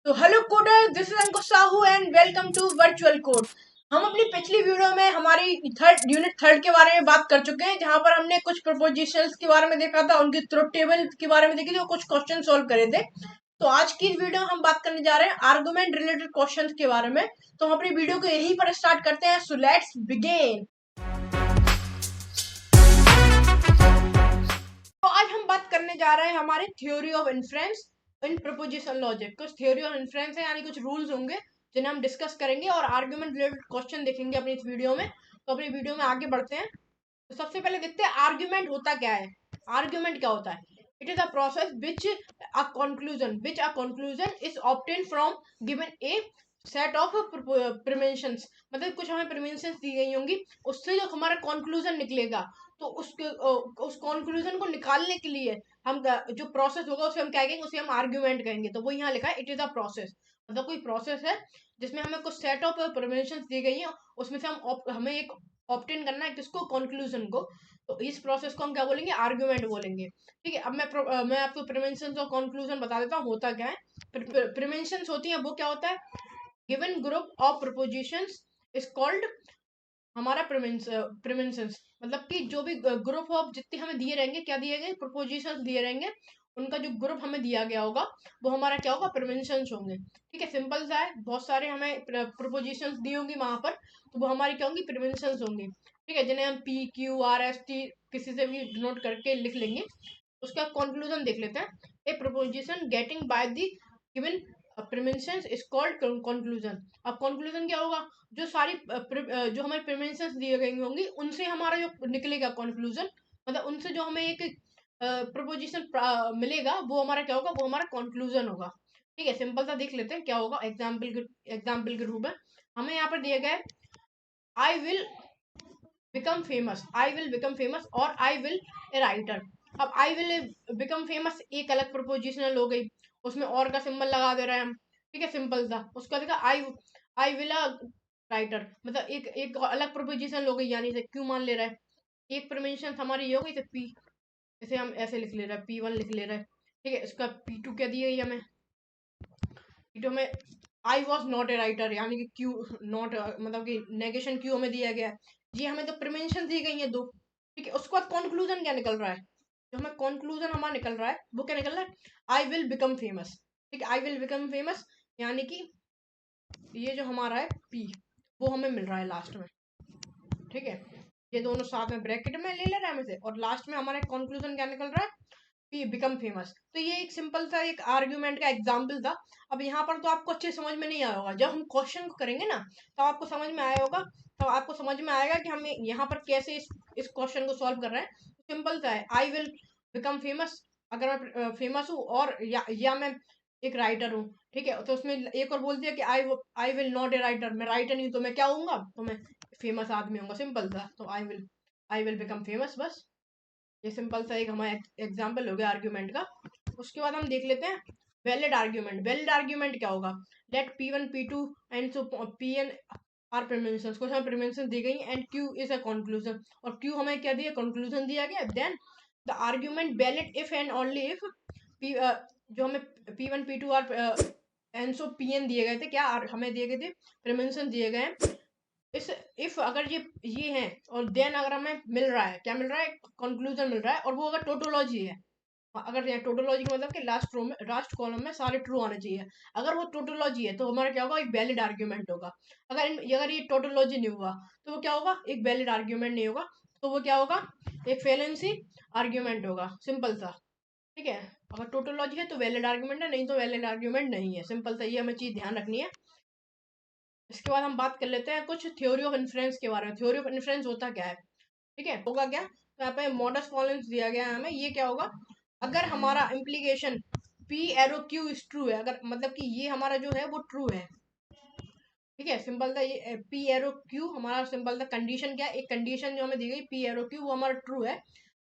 तो hello coder, this is Ankush Sahu and welcome to virtual code. हम अपनी पिछली वीडियो में हमारी यूनिट थर्ड के बारे में बात कर चुके हैं, जहां पर हमने कुछ प्रपोजिशंस के बारे में देखा था, उनकी ट्रुथ टेबल के बारे में देखी थी और कुछ क्वेश्चन सॉल्व करे थे। तो आज की इस वीडियो में हम बात करने जा रहे हैं आर्गुमेंट रिलेटेड क्वेश्चंस के बारे में। तो हम अपनी वीडियो को यहीं पर स्टार्ट करते हैं। So let's begin. तो आज हम बात करने जा रहे हैं हमारे theory of inference in proposition logic. कुछ थ्योरी ऑफ इन्फ्रेंस है, यानी कुछ रूल्स होंगे जिन्हें हम डिस्कस करेंगे और आर्गुमेंट रिलेटेड क्वेश्चन देखेंगे अपनी इस वीडियो में। तो अपनी वीडियो में आगे बढ़ते हैं। तो सबसे पहले देखते हैं आर्गुमेंट होता क्या है। आर्गुमेंट क्या होता है? It is a process which a conclusion is obtain from given a set of premises. मतलब कुछ हमें प्रिमेंशंस दी गई होंगी, उससे जो हमारा कंक्लूजन निकलेगा, तो उस कंक्लूजन को निकालने के लिए हम जो प्रोसेस होगा उसे हम क्या कहेंगे? उसे हम आर्ग्यूमेंट कहेंगे। तो वो यहाँ लिखा है, इट इज अ प्रोसेस। मतलब कोई प्रोसेस है जिसमें हमें कुछ सेट ऑफ प्रिमेंशंस दी गई है, उसमें से हमें एक ऑब्टेन करना है किसको? कंक्लूजन को। तो इस प्रोसेस को हम क्या बोलेंगे? आर्ग्यूमेंट बोलेंगे। ठीक है, अब मैं आपको प्रिमेंशंस और कंक्लूजन बता देता हूँ होता क्या है। प्रिमेंशंस होती है, वो क्या होता है? Given group of propositions is called हमारा प्रिमेंशंस। मतलब कि जो भी ग्रुप ऑफ जितने हमें दिए रहेंगे, क्या दिए गए? प्रपोजिशंस दिए रहेंगे, उनका जो ग्रुप हमें दिया गया होगा वो हमारा क्या होगा? प्रिमेंशंस होंगे। ठीक है, सिंपल सा है। बहुत सारे हमें प्रपोजिशंस दी होंगी वहां पर, तो वो हमारी क्या होंगी? प्रिमेंशंस होंगी। ठीक है, जिन्हें हम P Q R S T किसी से भी नोट करके लिख लेंगे। उसका कंक्लूजन देख लेते हैं। A proposition getting by the given premises is called conclusion. अब कंक्लूजन क्या होगा? जो सारी जो हमारी प्रिमेंशंस दिए गई होंगी, उनसे हमारा जो निकलेगा कंक्लूजन, मतलब उनसे जो हमें एक प्रपोजिशन मिलेगा, वो हमारा क्या होगा? वो हमारा कंक्लूजन होगा। ठीक है, सिंपल सा देख लेते हैं क्या होगा। एग्जाम्पल के रूप में हमें यहाँ पर दिया गया है, I will become famous. I will become famous और आई विल ए राइटर। अब आई विल बिकम फेमस एक अलग प्रपोजिशनल हो गई, उसमें और का सिंबल लगा दे रहे हैं हम। ठीक है, सिंपल सा। उसका देखा, आई विल अ राइटर, मतलब एक एक अलग प्रपोजिशन हो गई, यानी से क्यों मान ले रहा है। एक प्रपोजिशन हमारी ये हो गई, पी, इसे हम ऐसे लिख ले रहे हैं, P1 लिख ले रहे हैं। ठीक है, इसका P2 क्या दी गई हमें? P2 में I was not a writer, यानी कि क्यू नॉट, मतलब कि नेगेशन क्यू हमें दिया गया है। ये हमें तो प्रिमेंशन दी गई है दो। ठीक है, उसके बाद कंक्लूजन क्या निकल रहा है? जो हमें कंक्लूजन हमारा निकल रहा है, वो क्या निकल रहा है? I will become famous. ठीक है, आई विल बिकम फेमस, यानी कि ये जो हमारा है पी, वो हमें मिल रहा है लास्ट में। ठीक है, ये दोनों साथ में ब्रैकेट में ले ले रहे हैं हमें से, और लास्ट में हमारा कंक्लूजन क्या निकल रहा है? P become famous. तो ये एक सिंपल सा एक आर्ग्यूमेंट का एग्जाम्पल था। अब यहाँ पर तो आपको अच्छे समझ में नहीं आया होगा, जब हम क्वेश्चन को करेंगे ना, तो आपको समझ में आया होगा। तो आपको समझ में आएगा कि हम यहाँ पर कैसे इस क्वेश्चन को सॉल्व कर रहे हैं। सिंपल सा है, आई विल बिकम फेमस। अगर मैं फेमस हूँ और या मैं एक राइटर हूँ, ठीक है, तो उसमें एक और बोल दिया कि I will not a writer, मैं राइटर नहीं, तो मैं क्या हूँगा? तो मैं फेमस आदमी होऊंगा। सिंपल सा। तो आई विल बिकम फेमस, बस। ये सिंपल सा एक हमारा एग्जाम्पल हो गया आर्ग्यूमेंट का। उसके बाद हम देख लेते हैं वैलिड आर्ग्यूमेंट। वैलिड आर्ग्यूमेंट क्या होगा? Let P1 P2 and so Pn are premises. कुछ हमें प्रिमेंशंस दी गई and Q is a conclusion, और Q हमें क्या दिया? कंक्लूजन दिया गया। Then the argument valid if and only if P, जो हमें P1 P2 are and so Pn दिए गए थे, क्या हमें दिए गए थे? प्रिमेंशन दिए गए हैं। इस इफ अगर ये है, और देन अगर हमें मिल रहा है, क्या मिल रहा है? कंक्लूजन मिल रहा है, और वो अगर टोटोलॉजी है। अगर यहाँ टोटोलॉजी का मतलब कि लास्ट रो में, लास्ट कॉलम में सारे ट्रू आने चाहिए। अगर वो टोटोलॉजी है, तो हमारा क्या होगा? एक वैलिड आर्ग्यूमेंट होगा। अगर ये टोटोलॉजी नहीं हुआ, तो वो क्या होगा? एक वैलिड आर्ग्यूमेंट नहीं होगा। तो वो क्या होगा? एक फेलेंसी आर्ग्यूमेंट होगा। सिंपल सा। ठीक है, अगर टोटोलॉजी है तो वैलिड आर्ग्यूमेंट है, नहीं तो वैलिड आर्ग्यूमेंट नहीं है। सिंपल सा, ये हमें चीज ध्यान रखनी है। इसके बाद हम बात कर लेते हैं कुछ थ्योरी ऑफ इन्फ्रेंस के बारे में। थ्योरी ऑफ इन्फ्रेंस होता क्या है? ठीक है, होगा क्या? तो यहाँ पे मॉडस फॉलोइंग दिया गया है हमें। ये क्या होगा? अगर हमारा implication P arrow Q is true है, अगर मतलब कि ये हमारा जो है वो ट्रू है। ठीक है, सिंपल था। ये पी एरो क्यू हमारा सिंपल था। कंडीशन क्या है? एक कंडीशन जो हमें दी गई पी एरो क्यू, वो हमारा ट्रू है,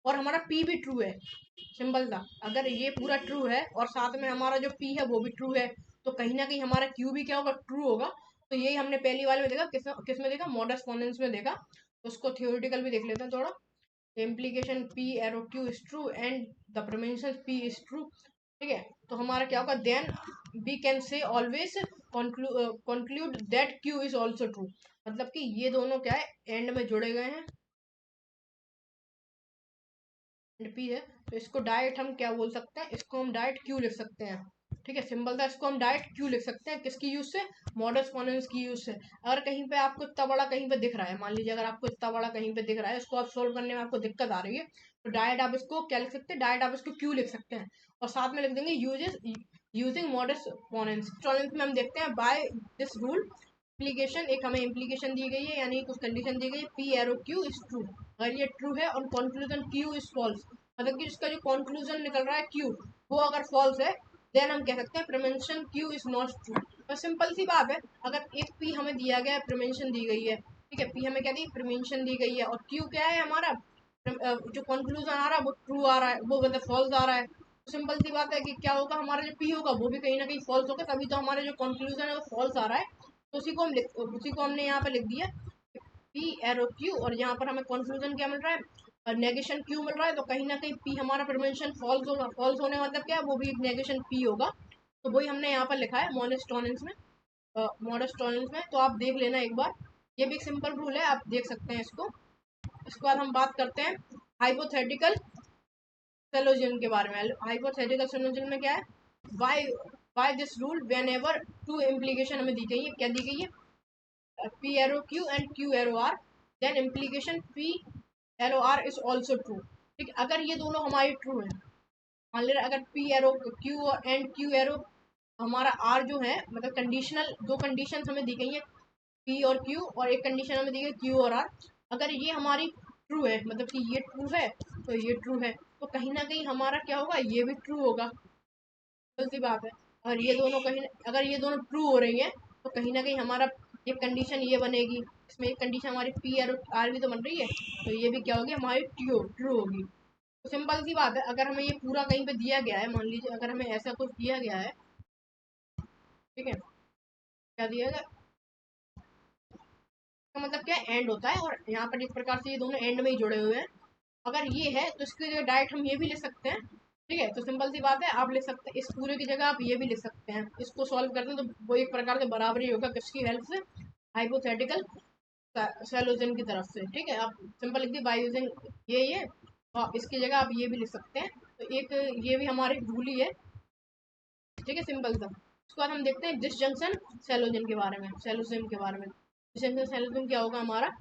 और हमारा पी भी ट्रू है। सिंपल था, अगर ये पूरा ट्रू है और साथ में हमारा जो पी है वो भी ट्रू है, तो कहीं ना कहीं हमारा क्यू भी क्या होगा? ट्रू होगा। तो यही हमने पहली वाले में देखा। किस में देखा? मॉडस फॉलोइंग में देखा। तो उसको थियोरिटिकल भी देख लेते हैं थोड़ा। The implication P arrow Q is true and the prevention P is true. ठीक है, तो हमारा क्या होगा, then we can say always conclude that Q is also true. मतलब कि ये दोनों क्या है, एंड में जुड़े गए हैं, एंड पी है, तो इसको डायरेक्ट हम क्या बोल सकते हैं, इसको हम डायरेक्ट क्यू लिख सकते हैं। ठीक है, सिंपल था, इसको हम डायरेक्ट क्यू लिख सकते हैं, किसकी यूज से, मॉडल्स पोनेंस की यूज से। अगर कहीं पे आपको इतना बड़ा कहीं पे दिख रहा है, मान लीजिए अगर आपको इतना बड़ा कहीं पे दिख रहा है, इसको आप सोल्व करने में आपको दिक्कत आ रही है, तो डायरेक्ट आप इसको क्या लिख सकते हैं, डायरेक्ट आप इसको क्यू लिख सकते हैं, और साथ में लिख देंगे यूजेस यूजिंग मॉडल्स पोनेंस। में हम देखते हैं बाय दिस रूल इम्प्लीकेशन, एक हमें इम्प्लीकेशन दी गई है, यानी कुछ कंडीशन दी गई है, P arrow Q is true. अगर ये ट्रू है और कंक्लूजन क्यू इज फॉल्स, मतलब कि जिसका जो कंक्लूजन निकल रहा है क्यू, वो अगर फॉल्स है, देन हम कह सकते हैं प्रिमेंशन क्यू इज नॉट ट्रू। तो सिंपल सी बात है, अगर एक पी हमें दिया गया है, प्रिमेंशन दी गई है, ठीक है, पी हमें क्या दी, प्रिमेंशन दी गई है, और क्यू क्या है हमारा, जो कंक्लूजन आ रहा है वो ट्रू आ रहा है, वो मतलब फॉल्स आ रहा है। तो सिंपल सी बात है कि क्या होगा, हमारा जो पी होगा वो भी कहीं ना कहीं फॉल्स होगा, तभी तो हमारा जो कंक्लूजन है वो फॉल्स आ रहा है। तो उसी को हमने यहाँ पे लिख दिया पी एरो क्यू, और यहाँ पर हमें कंक्लूजन क्या मिल रहा है, नेगेशन क्यू मिल रहा है, तो कहीं ना कहीं पी हमारा प्रिवेंशन फॉल्स होगा, फॉल्स होने का मतलब क्या है, वो भी नेगेशन पी होगा। तो वही हमने यहाँ पर लिखा है मोनोस्टोनेंस में, मोनोस्टोनेंस में, तो आप देख लेना एक बार, ये भी एक सिंपल रूल है, आप देख सकते हैं इसको। इसके बाद हम बात करते हैं हाइपोथेटिकल सेलोजिन के बारे में। हाइपोथेटिकल सेलोजिन में क्या है, by by this rule whenever two implication हमें दी गई है, क्या दी गई है, P arrow Q and Q arrow R, then implication P arrow R is also true। ठीक है, अगर ये दोनों हमारी ट्रू है, मान ले अगर P arrow Q and Q arrow हमारा R जो है, मतलब कंडीशनल, दो कंडीशन हमें दी गई है P और Q, और एक कंडीशन हमें दी गई Q और R, अगर ये हमारी ट्रू है, मतलब कि ये ट्रू है, तो ये ट्रू है, तो कहीं ना कहीं हमारा क्या होगा, ये भी ट्रू होगा। सी बात है, और ये दोनों कहीं, अगर ये दोनों ट्रू हो रही हैं, तो कहीं ना कहीं हमारा एक कंडीशन ये बनेगी, इसमें एक कंडीशन हमारी पी और आर भी तो बन रही है, तो ये भी क्या होगी, हमारी ट्रू ट्रू होगी। तो सिंपल सी बात है, अगर हमें ये पूरा कहीं पे दिया गया है, मान लीजिए अगर हमें ऐसा कुछ दिया गया है, ठीक है, क्या दिया गया, तो मतलब क्या एंड होता है, और यहाँ पर इस प्रकार से ये दोनों एंड में ही जुड़े हुए हैं। अगर ये है तो इसकी जगह डायरेक्ट हम ये भी लिख सकते हैं। ठीक है, तो सिंपल सी बात है, आप लिख सकते हैं इस पूरे की जगह आप ये भी लिख सकते हैं, इसको सॉल्व करते हैं तो वो एक प्रकार से बराबर ही होगा, किसकी हेल्प से, हाइपोथेटिकल सॉल्यूशन की तरफ से। ठीक है, आप सिंपल लिख दिए बाय यूजिंग ये, और इसकी जगह आप ये भी लिख सकते हैं, तो एक ये भी हमारी रूल ही है। ठीक है, सिंपल सा। उसके बाद हम देखते हैं डिसजंक्शन सैलोजन के बारे में, सैलोजन के बारे में। डिसजंक्शन सैलोजन क्या होगा हमारा,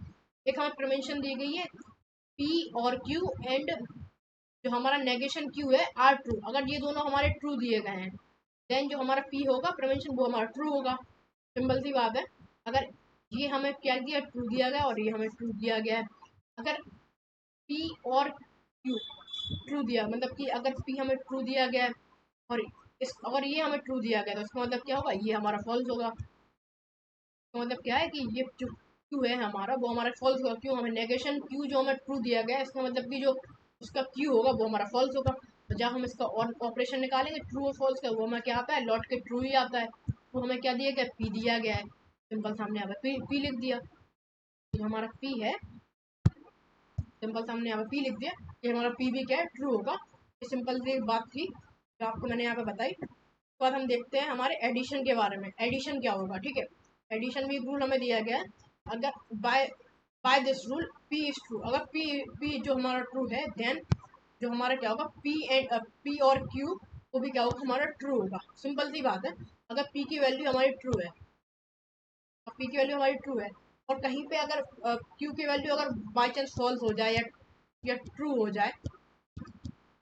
एक हमें प्रिवेंशन दी गई है पी और क्यू, एंड जो हमारा नेगेशन क्यू है आर ट्रू, अगर ये दोनों हमारे ट्रू दिए गए हैं, देन जो हमारा पी होगा प्रिवेंशन वो हमारा ट्रू होगा। सिंपल सी बात है, अगर ये हमें क्या दिया, ट्रू दिया गया, और ये हमें ट्रू दिया गया है, अगर पी और क्यू ट्रू दिया, मतलब कि अगर पी हमें ट्रू दिया गया है, और इस अगर ये हमें ट्रू दिया गया, तो इसका मतलब क्या होगा, ये हमारा फॉल्स होगा। तो मतलब क्या है कि ये जो क्यू है हमारा, वो हमारा फॉल्स होगा, क्यों, हमें नेगेशन क्यू जो हमें ट्रू दिया गया है, इसका मतलब कि जो उसका क्यू होगा वो हमारा फॉल्स होगा। तो जब हम इसका ऑपरेशन निकालेंगे ट्रू और फॉल्स का, वो हमें क्या आता है, लौट के ट्रू ही आता है। तो हमें क्या दिया गया, पी दिया गया है, सिंपल सामने यहाँ पे पी लिख दिया, तो हमारा पी है, सिंपल सामने यहाँ पे पी लिख दिया, ये हमारा पी भी क्या है, ट्रू होगा। ये सिंपल सी बात थी जो आपको मैंने यहाँ पे बताई। उसके बाद हम देखते हैं हमारे एडिशन के बारे में, एडिशन क्या होगा। ठीक है, एडिशन भी रूल हमें दिया गया है, अगर by by this rule P is true, अगर पी जो हमारा ट्रू है, देन जो हमारा क्या होगा, पी और क्यू वो भी क्या होगा, हमारा ट्रू होगा। सिंपल सी बात है, अगर पी की वैल्यू हमारी ट्रू है, पी की वैल्यू हमारी ट्रू है, और कहीं पे अगर क्यू की वैल्यू अगर बाई चांस फॉल्स हो जाए या ट्रू हो जाए,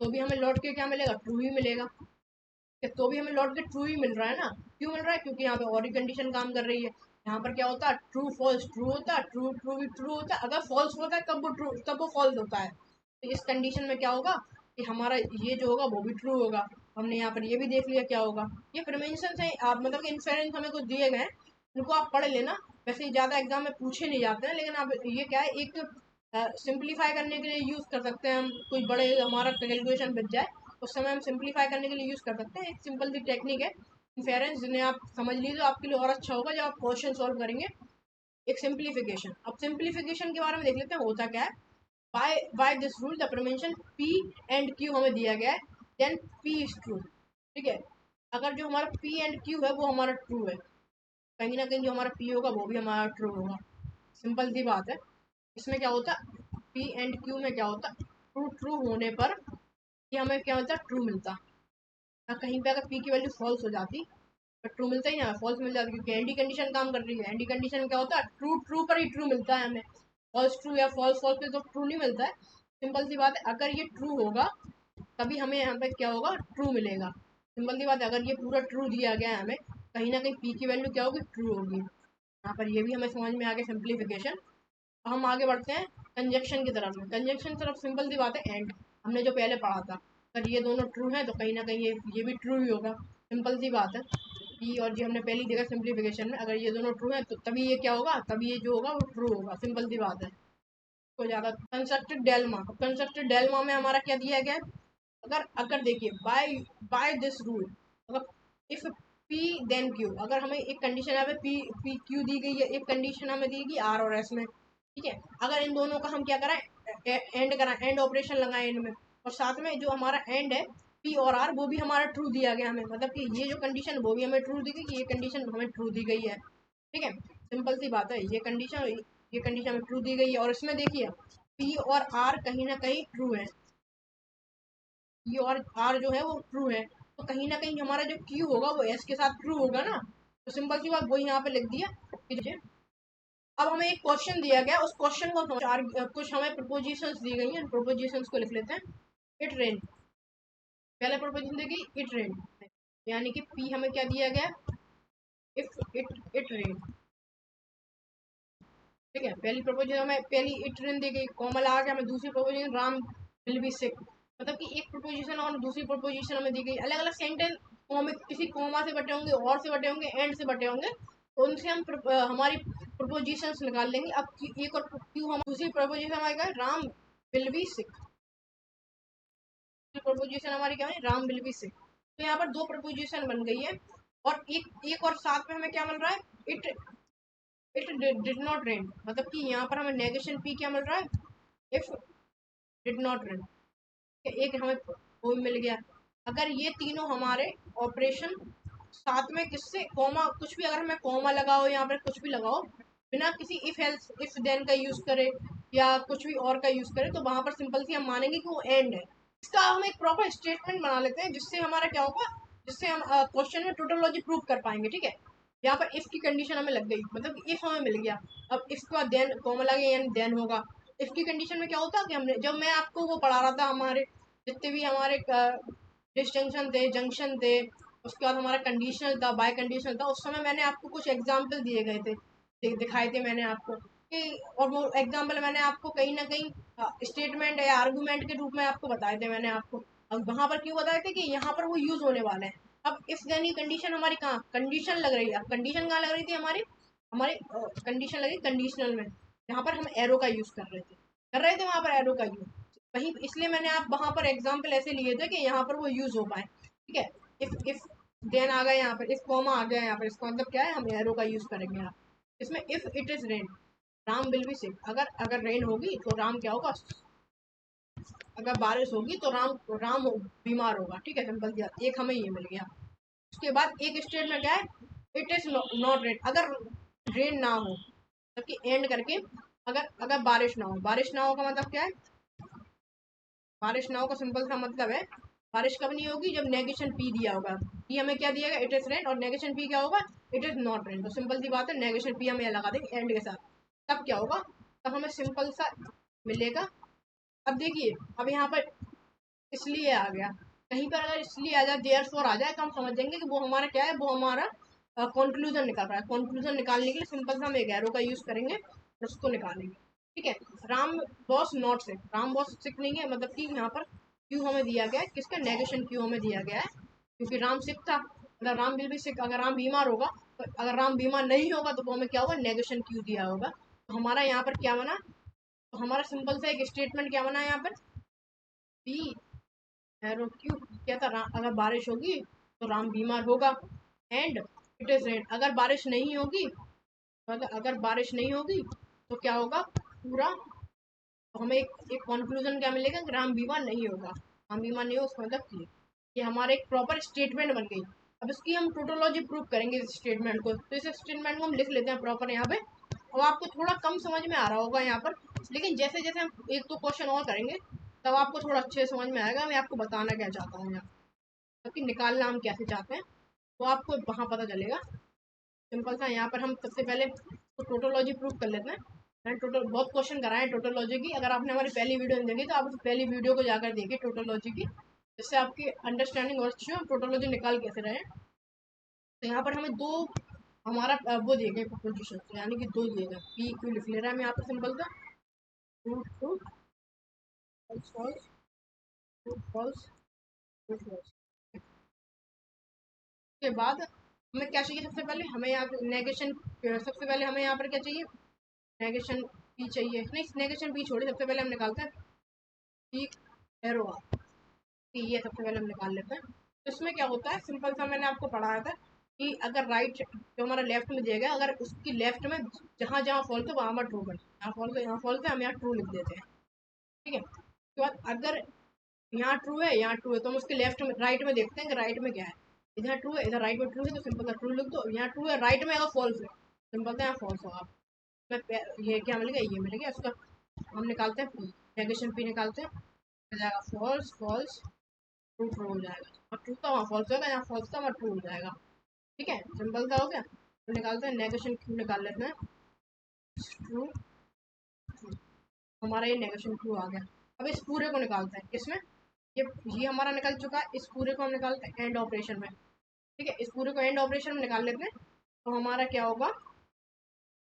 तो भी हमें लौट के क्या मिलेगा, ट्रू ही मिलेगा। तो भी हमें लौट के ट्रू ही मिल रहा है ना, क्यों मिल रहा है, क्योंकि यहाँ पे और ही कंडीशन काम कर रही है। यहाँ पर क्या होता है, ट्रू फॉल्स ट्रू होता है, ट्रू ट्रू भी ट्रू होता है, अगर फॉल्स होता है तब वो ट्रू, तब वो फॉल्स होता है। तो इस कंडीशन में क्या होगा कि हमारा ये जो होगा वो भी ट्रू होगा। हमने यहाँ पर ये भी देख लिया क्या होगा, ये प्रिवेंशन है, आप मतलब कि इन्फेरेंस हमें कुछ दिए गए हैं, उनको आप पढ़ लेना। वैसे ही ज़्यादा एग्जाम में पूछे नहीं जाते हैं, लेकिन आप ये क्या है, एक सिंप्लीफाई करने के लिए यूज़ कर सकते हैं हम, कोई बड़े हमारा कैलकुलेशन बच जाए, उस समय हम सिंप्लीफाई करने के लिए यूज़ कर सकते हैं। एक सिंपल सी टेक्निक है इन्फेरेंस, जिन्हें आप समझ लीजिए, आपके लिए और अच्छा होगा जब आप क्वेश्चन सॉल्व करेंगे। एक सिंप्लीफिकेशन, अब सिंप्लीफिकेशन के बारे में देख लेते हैं होता क्या है। By this rule the premise P and Q हमें दिया गया है, देन पी इज ट्रू, ठीक है। अगर जो हमारा पी एंड क्यू है वो हमारा ट्रू है, कहीं ना कहीं जो हमारा पी होगा वो भी हमारा ट्रू होगा। सिंपल सी बात है। इसमें क्या होता है, पी एंड क्यू में क्या होता है, ट्रू ट्रू होने पर ये हमें क्या होता है, ट्रू मिलता। ना कहीं पे अगर पी की वैल्यू फॉल्स हो जाती तो ट्रू मिलता ही ना, फॉल्स मिल जाती, क्योंकि एंटी कंडीशन काम कर रही है। एंटी कंडीशन में क्या होता है, ट्रू ट्रू पर ही ट्रू मिलता है हमें, फॉल्स ट्रू या फॉल्स फॉल्स पे तो ट्रू नहीं मिलता है। सिंपल सी बात है, अगर ये ट्रू होगा तभी हमें यहाँ पे क्या होगा, ट्रू मिलेगा। सिंपल सी बात है, अगर ये पूरा ट्रू दिया गया है हमें, कहीं ना कहीं पी की वैल्यू क्या होगी, ट्रू होगी। यहाँ पर ये भी हमें समझ में आ गया सिंप्लीफिकेशन। हम आगे बढ़ते हैं कंजक्शन की तरफ में। कंजक्शन की तरफ सिंपल सी बात है, एंड हमने जो पहले पढ़ा था, अगर ये दोनों ट्रू हैं तो कहीं ना कहीं ये भी ट्रू ही होगा। सिंपल सी बात है, पी और जी हमने पहले देखा सिंप्लीफिकेशन में, अगर ये दोनों ट्रू हैं तो तभी ये क्या होगा, तभी ये जो होगा वो ट्रू होगा। सिंपल सी बात है, कोई ज़्यादा। कंस्ट्रक्टेड डेल्मा, कंस्ट्रक्टेड डेल्मा में हमारा क्या दिया गया है, अगर अगर देखिए बाय बाय दिस रूल, अगर इफ पी देन क्यू, अगर हमें एक कंडीशन हमें पी पी क्यू दी गई है, एक कंडीशन हमें दी गई आर और एस में, ठीक है। अगर इन दोनों का हम क्या कराएं, एंड कराएं, एंड ऑपरेशन लगाएं इनमें, और साथ में जो हमारा एंड है पी और आर वो भी हमारा ट्रू दिया गया हमें, मतलब कि ये जो कंडीशन वो भी हमें ट्रू दी गई, ये कंडीशन हमें ट्रू दी गई है, ठीक है। सिंपल सी बात है, ये कंडीशन हमें ट्रू दी गई है, और इसमें देखिए पी और आर कहीं ना कहीं ट्रू है, ये और आर जो है वो ट्रू है, तो कहीं ना कहीं हमारा जो क्यू होगा वो एस के साथ ट्रू होगा ना। तो सिंपल सी बात वही यहाँ पे लिख दिया। अब हमें एक क्वेश्चन दिया गया, उस क्वेश्चन को कुछ हमें प्रपोजिशंस दी गई हैं, प्रपोजिशंस को लिख लेते हैं। इट रेन, पहले प्रपोजिशन दी गई इट रेन, यानी कि पी हमें क्या दिया गया, इफ इट रेन, ठीक है। पहली प्रपोजिशन हमें पहली इट रेन दी गई, कॉमा लगा के हमें दूसरी प्रपोजिशन राम विल बी सिक, मतलब कि एक प्रपोजिशन और दूसरी प्रपोजिशन हमें दी गई, अलग अलग सेंटेंस हमें किसी कॉमा से बटे होंगे, और से बटे होंगे, एंड से बटे होंगे, तो उनसे हम हमारी प्रपोजिशंस निकाल लेंगे। अब एक और क्यों, हम दूसरी प्रपोजिशन हमारी Ram will be sick, preposition हमारी क्या है, राम विल बी सिक। तो यहाँ पर दो प्रपोजिशन बन गई है, और एक एक और साथ में हमें क्या मिल रहा है, it it did not rain, मतलब कि यहाँ पर हमें नेगेशन पी क्या मिल रहा है, इफ डिड नॉट रेन, एक हमें वो मिल गया। अगर ये तीनों हमारे ऑपरेशन साथ में किससे कॉमा, कुछ भी अगर हमें कॉमा लगाओ यहाँ पर कुछ भी लगाओ, बिना किसी इफ एल्स इफ देन का यूज करे या कुछ भी और का यूज करे, तो वहां पर सिंपल सी हम मानेंगे कि वो एंड है। इसका हम एक प्रॉपर स्टेटमेंट बना लेते हैं, जिससे हमारा क्या होगा, जिससे हम क्वेश्चन में टोटोलॉजी प्रूव कर पाएंगे, ठीक है। यहाँ पर इफ की कंडीशन हमें लग गई, मतलब इफ हमें मिल गया, अब इफ के बाद देन कॉमा लगे यानी देन होगा। इफ की कंडीशन में क्या होता है कि हमने जब मैं आपको वो पढ़ा रहा था, हमारे जितने भी हमारे डिस्टिंक्शन थे, जंक्शन थे, उसके बाद हमारा कंडीशनल था, बाय कंडीशनल था, उस समय मैंने आपको कुछ एग्जाम्पल दिए गए थे, दिखाए थे मैंने आपको कि, और वो एग्जाम्पल मैंने आपको कहीं ना कहीं स्टेटमेंट या आर्गूमेंट के रूप में आपको बताए थे मैंने आपको। अब वहां पर क्यों बताए थे कि यहाँ पर वो यूज होने वाले हैं। अब इफ देन की कंडीशन हमारी कहाँ कंडीशन लग रही है, अब कंडीशन कहाँ लग रही थी हमारी, हमारी कंडीशन लगी कंडीशनल में, जहाँ पर हम एरो का यूज कर रहे थे वहां पर एरो का यूज, वही इसलिए मैंने आप वहां पर एग्जाम्पल ऐसे लिए थे कि यहाँ पर वो यूज हो पाए, ठीक है। इफ देन आ गया यहाँ पर, इफ कॉमा आ गया यहाँ पर, इसका मतलब क्या है, हम एरो का यूज करेंगे यहाँ। इसमें if it is rain Ram will be sick, अगर अगर रेन होगी तो राम क्या होगा, अगर बारिश होगी तो राम राम बीमार होगा, ठीक है। सिंपल दिया, एक हमें ये मिल गया। उसके बाद एक स्टेटमेंट क्या है, इट इज नॉट रेन, अगर रेन ना हो, जबकि एंड करके, अगर अगर बारिश ना हो, बारिश ना हो का मतलब क्या है, बारिश ना हो का सिंपल सा मतलब है, बारिश कब नहीं होगी, जब नेगेशन पी दिया होगा। पी हमें क्या दिया गया, इट इज रेन, और नेगेशन पी क्या होगा, इट इज नॉट रेन। तो सिंपल सी बात है, नेगेशन पी हमें लगा देंगे एंड के साथ, तब क्या होगा, तब हमें सिंपल सा मिलेगा। अब देखिए, अब यहाँ पर इसलिए आ गया, कहीं पर अगर इसलिए आ जाए, देयर फोर आ जाए, तो हम समझ जाएंगे कि वो हमारा क्या है, वो हमारा कंक्लूजन निकाल रहा है। कंक्लूजन निकालने के लिए सिंपल सा हम एक एरो का यूज करेंगे और उसको निकालेंगे, ठीक है। Ram was not sick, Ram was sick नहीं है, मतलब कि यहाँ पर क्यू हमें दिया गया है, किसका नेगेशन क्यू हमें दिया गया है, क्योंकि राम सिक था, मतलब राम विल बी सिक, अगर राम बीमार होगा, तो अगर राम बीमार नहीं होगा तो वो हमें क्या होगा, नेगेशन क्यू दिया होगा। तो हमारा यहाँ पर क्या बना, तो हमारा सिंपल सा एक स्टेटमेंट क्या बना यहाँ पर, पी एरो क्यू क्या था, अगर बारिश होगी तो राम बीमार होगा, एंड इट इज रेन, अगर बारिश नहीं होगी, अगर बारिश नहीं होगी तो क्या होगा पूरा, तो हमें एक कंक्लूजन क्या मिलेगा कि राम बीमार नहीं होगा, राम बीमार नहीं हो उसका मतलब क्लियर। ये हमारे एक प्रॉपर स्टेटमेंट बन गई। अब इसकी हम टोटोलॉजी प्रूव करेंगे इस स्टेटमेंट को, तो इस स्टेटमेंट को हम लिख लेते हैं प्रॉपर यहाँ पे। अब आपको थोड़ा कम समझ में आ रहा होगा यहाँ पर, लेकिन जैसे जैसे हम एक दो क्वेश्चन और करेंगे तब आपको थोड़ा अच्छे समझ में आएगा मैं आपको बताना क्या चाहता हूँ यहाँ, क्योंकि निकालना हम कैसे चाहते हैं वो आपको वहाँ पता चलेगा। सिंपल सा यहाँ पर हम सबसे पहले तो टोटोलॉजी प्रूव कर लेते हैं। मैंने टोटल बहुत क्वेश्चन कराए टोटोलॉजी की, अगर आपने हमारी पहली वीडियो नहीं देखी तो आप उस पहली वीडियो को जाकर देखिए टोटोलॉजी की, जिससे आपकी अंडरस्टैंडिंग और अच्छी हो टोटोलॉजी निकाल कैसे रहे। तो यहाँ पर हमें दो हमारा वो दिए गए प्रोपोजिशन, यानी कि दो दिए गए, पी क्यू लिख ले रहा है मैं यहाँ पर सिंपल सा, true true, false false, true false, true false. के बाद हमें क्या चाहिए, सबसे पहले हमें यहाँ नेगेशन, सबसे पहले हमें यहाँ पर क्या चाहिए, नेगेशन पी चाहिए, नहीं नेगेशन पी छोड़िए, सबसे पहले हम निकालते हैं पी एरो, ये सबसे पहले हम निकाल लेते हैं। तो इसमें क्या होता है, सिंपल सा मैंने आपको पढ़ाया था कि अगर राइट जो हमारा लेफ्ट में दिया गया, अगर उसकी लेफ्ट में जहाँ जहाँ फॉल्ट है वहाँ पर ट्रू कर, यहाँ फॉल्ट है यहाँ फॉल्ट है, हम यहाँ ट्रू लिख देते हैं। ठीक है, उसके बाद अगर यहाँ ट्रू है यहाँ ट्रू है तो हम उसके लेफ्ट में राइट में देखते हैं कि राइट में क्या है, इधर ट्रू है इधर राइट में ट्रू है, तो सिंपल सा ट्रू लिख दो। यहाँ ट्रू है राइट में, अगर फॉल्स है सिंपल सा यहाँ फॉल्स होगा। ये क्या मिल गया, ये मिल गया, उसका हम निकालते हैं नेगेशन पी निकालते हैं, हो जाएगा फॉल्स फॉल्स, ट्रू ट्रू हो जाएगा, और ट्रू का वहाँ फॉल्स होगा, यहाँ फॉल्स का वहाँ ट्रू हो जाएगा। ठीक है, सिंपल सा हो गया। तो निकालते हैं नेगेशन क्यू निकाल लेते हैं, ट्रू, हमारा ये नेगेशन क्यू आ गया। अब इस पूरे को निकालते हैं किसमें, ये हमारा निकल चुका है, इस पूरे को हम निकालते हैं एंड ऑपरेशन में। ठीक है, इस पूरे को एंड ऑपरेशन में निकाल लेते हैं, तो हमारा क्या होगा,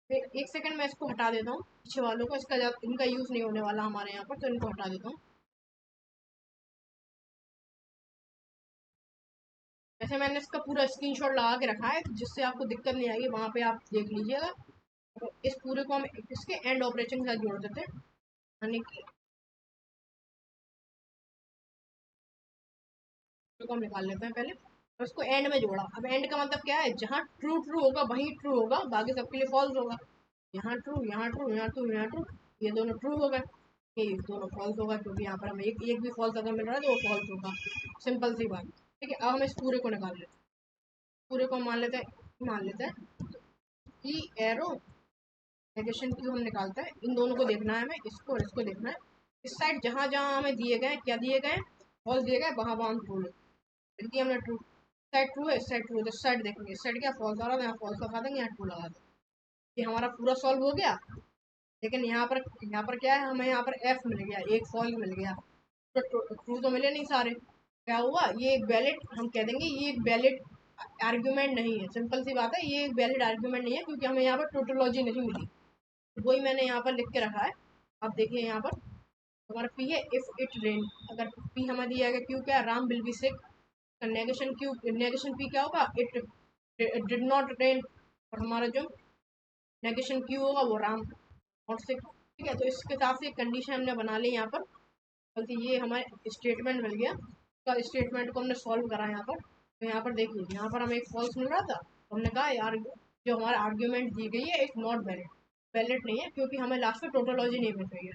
फिर एक सेकंड मैं इसको हटा देता हूँ पीछे वालों को, इसका इनका यूज़ नहीं होने वाला हमारे यहाँ पर, तो इनको हटा देता हूँ। वैसे मैंने इसका पूरा स्क्रीनशॉट लगा के रखा है जिससे आपको दिक्कत नहीं आएगी, वहाँ पे आप देख लीजिएगा। तो इस पूरे को हम इसके एंड ऑपरेशन के साथ जोड़ देते हैं, यानी कि को हम निकाल लेते हैं पहले, और उसको एंड में जोड़ा। अब एंड का मतलब क्या है, जहाँ ट्रू ट्रू होगा वहीं ट्रू होगा, बाकी सबके लिए फॉल्स होगा। यहाँ ट्रू यहाँ ट्रू यहाँ ट्रू यहाँ ट्रू, ये दोनों ट्रू हो गए, ये दोनों फॉल्स होगा, क्योंकि यहाँ पर हमें एक एक भी फॉल्स अगर मिल रहा है तो वो फॉल्स होगा। सिंपल सी बात। ठीक है, अब हम इस पूरे को निकाल लेते हैं, पूरे को मान लेते हैं कि एरो नेगेशन क्यू हम निकालते हैं, इन दोनों को देखना है हमें, इसको और इसको देखना है। इस साइड जहाँ जहाँ हमें दिए गए, क्या दिए गए, फॉल्स दिए गए, वहाँ वहाँ हम ट्रू लिखती हमने, ट्रू साइड ट्रू है, इस साइड ट्रू है, इस साइड देखेंगे इस साइड क्या फॉल्स आ रहा है, यहाँ फॉल्स लगा देंगे, यहाँ ट्रू लगा देंगे। ये हमारा पूरा सॉल्व हो गया। लेकिन यहाँ पर क्या है, हमें यहाँ पर एफ मिल गया, एक फॉल्स मिल गया, तो ट्रू तो मिले नहीं सारे, क्या हुआ, ये एक वैलिड, हम कह देंगे ये एक वैलिड आर्ग्यूमेंट नहीं है। सिंपल सी बात है, ये एक वैलिड आर्ग्यूमेंट नहीं है, क्योंकि हमें यहाँ पर टोटोलॉजी नहीं मिली। तो वही मैंने यहाँ पर लिख के रखा है, आप देखिए यहाँ पर हमारा पी है, इफ इट रेन, अगर पी हमें दिया गया, क्यों क्या, Ram will be sick, negation Q, negation P क्या होगा, इट डिड नॉट रेन, और हमारा जो नेगेशन क्यू होगा वो राम नॉट सिक। ठीक है, तो इसके हिसाब से कंडीशन हमने बना ली यहाँ पर, बल्कि ये हमारे स्टेटमेंट मिल गया, उसका स्टेटमेंट को हमने सॉल्व करा यहाँ पर। तो यहाँ पर देखिए, यहाँ पर हमें एक फॉल्स मिल रहा था, तो हमने कहा यार जो हमारा आर्ग्यूमेंट दी गई है इट्स नॉट वैलिड, वैलिड नहीं है, क्योंकि हमें लास्ट में टोटोलॉजी नहीं मिल रही है।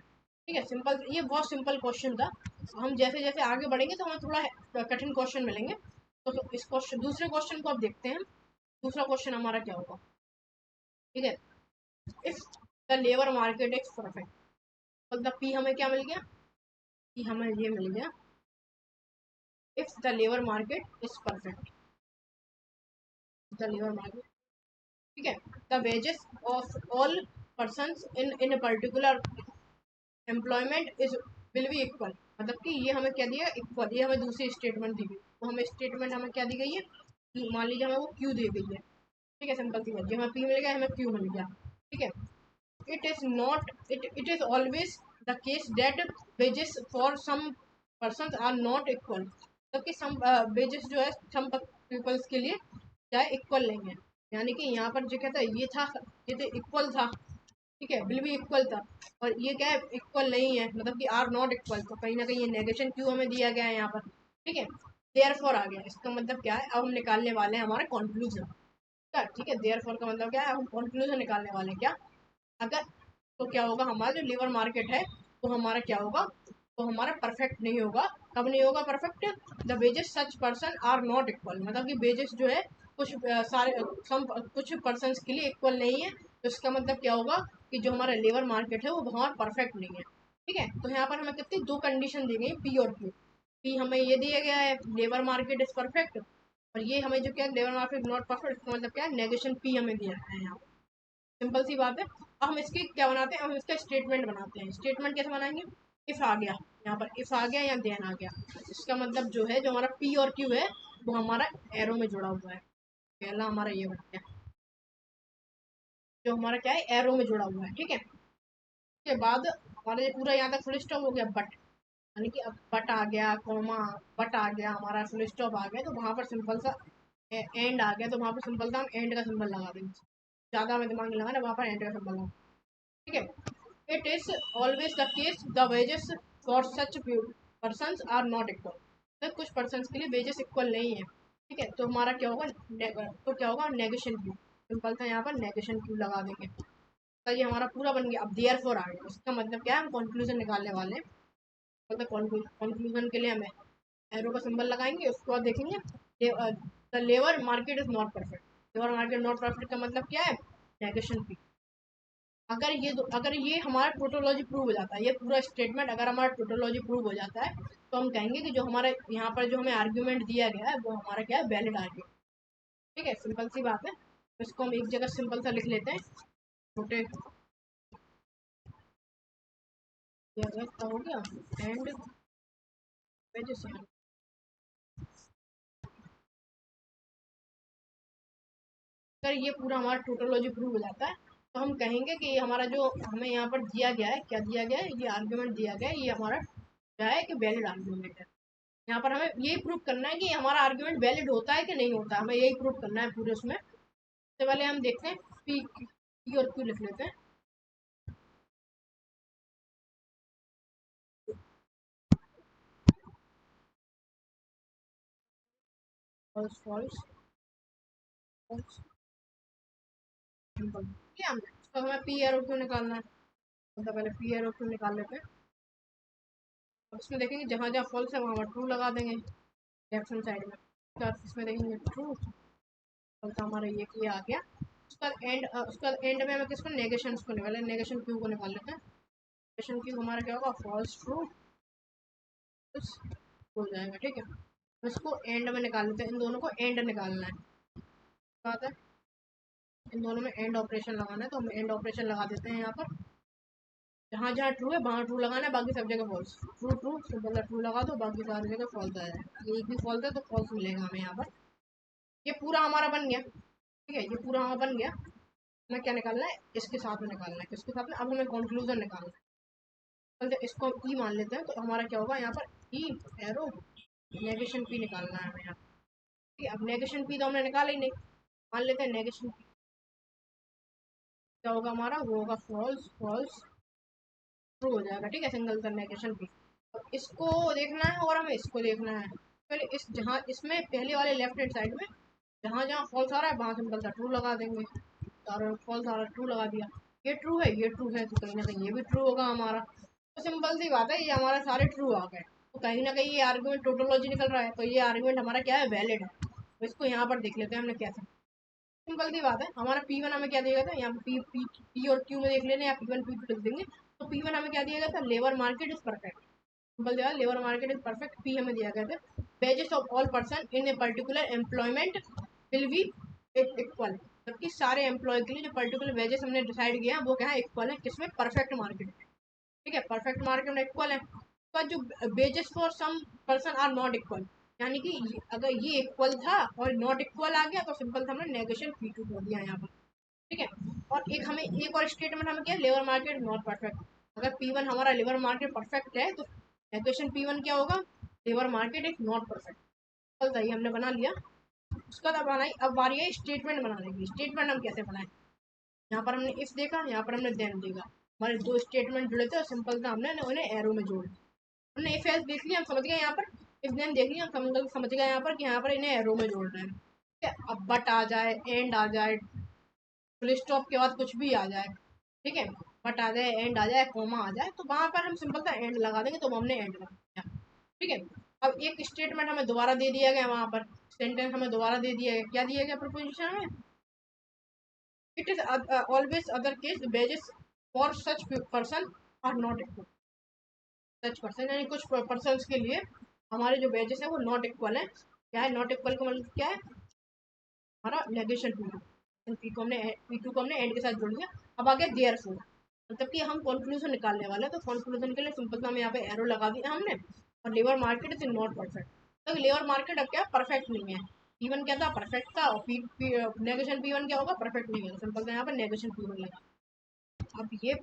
ठीक है, सिंपल, ये बहुत सिंपल क्वेश्चन था। हम जैसे जैसे आगे बढ़ेंगे तो हमें थोड़ा कठिन क्वेश्चन मिलेंगे। तो इस क्वेश्चन, दूसरे क्वेश्चन को आप देखते हैं। दूसरा क्वेश्चन हमारा क्या होगा, ठीक है, if the labour market is perfect, मतलब पी हमें क्या मिल गया, पी हमें ये मिल गया, if the labour market is perfect, the labour market, ठीक है, the wages of all persons in a particular employment is will be equal, मतलब कि ये हमें क्या दिया, इक्वल, ये हमें दूसरी स्टेटमेंट दी गई। तो हमें स्टेटमेंट हमें क्या दी गई है, कि मान लीजिए हमें वो क्यू दी गई है। ठीक है, सिंपल सी बात, जो हमें पी मिल गया हमें क्यू मिल गया। ठीक है, it is not it is always the case that wages for some persons are not equal, तो कि सम wages जो है some पीपल्स के लिए क्या है, इक्वल नहीं है। यानी कि यहाँ पर जो कहता है ये था, ये तो इक्वल था, ठीक है, बिल भी इक्वल था, और ये क्या है, इक्वल नहीं है, मतलब कि आर नॉट इक्वल, तो कहीं ना कहीं ये नेगेशन क्यों हमें दिया गया है यहाँ पर। ठीक है, देयरफॉर आ गया, इसका मतलब क्या है, अब हम निकालने वाले हैं हमारा कंक्लूजन। ठीक है, देयरफॉर का मतलब क्या है, हम कंक्लूजन निकालने वाले हैं क्या, अगर, तो क्या होगा, हमारा जो लीवर मार्केट है वो हमारा क्या होगा, तो हमारा परफेक्ट नहीं होगा। कब नहीं होगा perfect? The wages such person are not equal, मतलब कि वेजेस जो है कुछ कुछ पर्सन के लिए इक्वल नहीं है। तो इसका मतलब क्या होगा कि जो हमारा लेबर मार्केट है वो बहुत परफेक्ट नहीं है। ठीक है, तो यहाँ पर हमें कितनी दो कंडीशन दी गई, पी और क्यू। पी हमें ये दिया गया है लेबर मार्केट इज परफेक्ट, और ये हमें जो क्या है लेबर मार्केट नॉट परफेक्ट, इसका मतलब क्या है नेगेशन पी हमें दिया है यहाँ। सिंपल सी बात है। अब हम इसकी क्या बनाते हैं, हम इसका स्टेटमेंट बनाते हैं। स्टेटमेंट कैसे बनाएंगे? इफ आ गया, यहाँ पर इफ आ गया या देन आ गया, इसका मतलब जो है जो हमारा पी और क्यू है वो हमारा एरो में जुड़ा हुआ है। पहला हमारा ये बन गया, जो हमारा क्या है एरो में जुड़ा हुआ है। ठीक है, उसके बाद हमारा ये पूरा यहाँ तक फुल स्टॉप हो गया, बट यानी कि अब बट आ गया, कॉमा, बट आ गया, हमारा फुल स्टॉप आ गया, तो वहां पर सिंपल सा एंड आ गया, तो वहां पर सिंपल सा हम एंड का सिंबल लगा देंगे। ज्यादा हमें दिमाग नहीं लगाना, वहां पर एंड का सिंबल लगा। ठीक है, it is always the case the wages for such persons are not equal, तो कुछ पर्सन्स के लिए वेजेस इक्वल नहीं है। ठीक है, तो हमारा क्या होगा, तो क्या होगा नेगेशन क्यू, सिंपल सा यहाँ पर नेगेशन क्यू लगा देंगे। तो ये हमारा पूरा बन गया। अब देयर फोर आ गया, उसका मतलब क्या है, हम कंक्लूजन निकालने वाले हैं। मतलब कंक्लूजन के लिए हमें एरो का सिंबल लगाएंगे, उसके बाद देखेंगे the labour market is not perfect. Labour market not perfect का मतलब क्या है, नेगेशन क्यू। अगर ये हमारा टोटोलॉजी प्रूव हो जाता है, ये पूरा स्टेटमेंट अगर हमारा टोटोलॉजी प्रूव हो जाता है, तो हम कहेंगे कि जो हमारा यहाँ पर जो हमें आर्ग्यूमेंट दिया गया है वो हमारा क्या है, वैलिड आर्ग्यूमेंट। ठीक है, सिंपल सी बात है। तो इसको हम एक जगह सिंपल सा लिख लेते हैं, छोटे हो गया एंड अगर ये पूरा हमारा टोटोलॉजी प्रूव हो जाता है, तो हम कहेंगे कि हमारा जो हमें यहाँ पर दिया गया है, क्या दिया गया है, ये आर्ग्यूमेंट दिया गया है, ये हमारा क्या है कि वैलिड आर्ग्यूमेंट है। यहाँ पर हमें यही प्रूव करना है कि हमारा आर्ग्यूमेंट वैलिड होता है कि नहीं होता, हमें यही प्रूव करना है पूरे उसमें। सबसे पहले हम देखते हैं पी और क्यू लिख लेते हैं। फॉल्स फॉल्स फॉल्स, सिंपल किया हमने। तो हमें पी और क्यू निकालना है, मतलब पहले पी और क्यू निकाल लेते हैं। अब इसमें देखेंगे जहाँ जहाँ फॉल्स है वहाँ ट्रू लगा देंगे लेफ्ट हैंड साइड में। तो इसमें देखेंगे ट्रू, तो हमारा ये आ गया। उसका एंड में हमें किसको नेगेशन को निकाले, नेगेशन क्यू को निकाल लेते हैं। नेगेशन क्यू हमारा क्या होगा, फॉल्स ट्रू हो जाएगा। ठीक है, इसको एंड में निकाल लेते हैं, इन दोनों को एंड निकालना है। बात है, इन दोनों में एंड ऑपरेशन लगाना है, तो हम एंड ऑपरेशन लगा देते हैं यहाँ पर। जहाँ जहाँ ट्रू है वहाँ ट्रू लगाना है, बाकी सब जगह false. True true simple true लगा दो, बाकी सारी जगह फॉल्स आ जाएगा। अगर एक भी फॉल्स है तो फॉल्स मिलेगा हमें यहाँ पर। ये पूरा हमारा बन गया। ठीक है, ये पूरा हमारा बन गया। हमें क्या निकालना है, इसके साथ में निकालना है, किसके साथ में, अब हमें कंक्लूजन निकालना है। चलते इसको हम ई मान लेते हैं, तो हमारा क्या होगा यहाँ पर ई एरो नेगेशन पी निकालना है हमें यहाँ। ठीक है, अब नेगेशन पी तो हमने निकाला ही नहीं, मान लेते हैं नेगेशन पी क्या होगा हमारा, वो होगा फॉल्स फॉल्स ट्रू हो जाएगा। ठीक है, सिंगल सा नेगेशन पी। अब इसको देखना है और हमें इसको देखना है। पहले इस जहाँ इसमें पहले वाले लेफ्ट हैंड साइड में जहाँ जहाँ फॉल्स आ रहा है वहाँ सिंपल सा ट्रू लगा देंगे, और फॉल्स आ रहा है ट्रू लगा दिया। ये ट्रू है, ये ट्रू है, तो कहीं ना कहीं ये भी ट्रू होगा हमारा। तो सिंपल सी बात है, ये हमारे सारे ट्रू आ गए। तो कहीं ना कहीं ये आर्गुमेंट टोटोलॉजी निकल रहा है, तो ये आर्गुमेंट हमारा क्या है, वैलिड है। तो इसको यहाँ पर देख लेते हैं हमने कैसे। सिंपल सी बात है, हमारा P1 हमें क्या दिया गया था, यहाँ पे पी और क्यू में देख लेने, या P1 P2 लिख देंगे। तो P1 हमें क्या दिया गया था, labour market is perfect. Simple दिया, labour market is perfect. P हमें दिया गया था wages of all person in a particular employment will be equal, जबकि सारे एम्प्लॉय के लिए जो पर्टिकुलर वेजेस हमने डिसाइड किया है वो क्या है, इक्वल है, किसमें, परफेक्ट मार्केट में। ठीक है, परफेक्ट मार्केट में इक्वल है। पर जो wages for some person are not equal, यानी कि अगर ये इक्वल था और नॉट इक्वल आ गया, तो सिंपल हमने नेगेशन P2 कर दिया यहाँ पर। ठीक है, और एक हमें एक और स्टेटमेंट हमें क्या है, लेबर मार्केट नॉट परफेक्ट। अगर P1 हमारा लेबर मार्केट परफेक्ट है, तो नेगेशन P1 क्या होगा, labour market is not perfect. कल ये हमने बना लिया। उसका बाद बनाई, अब बारी है स्टेटमेंट बनाने की। स्टेटमेंट हम कैसे बनाए, यहाँ पर हमने इफ देखा, यहाँ पर हमने देन देखा, हमारे दो स्टेटमेंट जुड़े थे और सिंपल था हमने उन्हें एरो में जोड़ दिया। हमने इफ एल्स देख लिया, हम समझ गए यहाँ पर। इफ देन देख लिया, हम समझ गए यहाँ पर कि यहाँ पर इन्हें एरो में जोड़ना है। ठीक है, अब बट आ जाए, एंड आ जाए, फुल स्टॉप के बाद कुछ भी आ जाए, ठीक है, बट आ जाए, एंड आ जाए, कॉमा आ जाए, तो वहां पर हम सिंपल सा एंड लगा देंगे, तो हमने एंड लगा दिया। ठीक है, अब एक स्टेटमेंट हमें दोबारा दे दिया गया, वहां पर सेंटेंस हमें दोबारा दे दिया गया, क्या दिया गया प्रोपोजिशन में, it is always other case wages for such person are not equal. Such person यानी कुछ पर्सन के लिए हमारे जो वेजेस है वो नॉट इक्वल है। क्या है नॉट इक्वल का मतलब, क्या है, हमारा नेगेशन पी टू को हमने एंड के साथ जोड़ दिया। अब आ गया देयर फोर, मतलब कि हम कंक्लूजन निकालने वाले हैं, तो कंक्लूजन के लिए सिंपल सा हमें यहाँ पे एरो लगा दिया हमने। और labour market is not perfect, तो लेबर मार्केट अब क्या परफेक्ट नहीं है। P1 क्या था, परफेक्ट था, और नेगेशन P1 क्या होगा, परफेक्ट नहीं है, सिंपल सा यहाँ पर नेगेशन P1 लगा। अब ये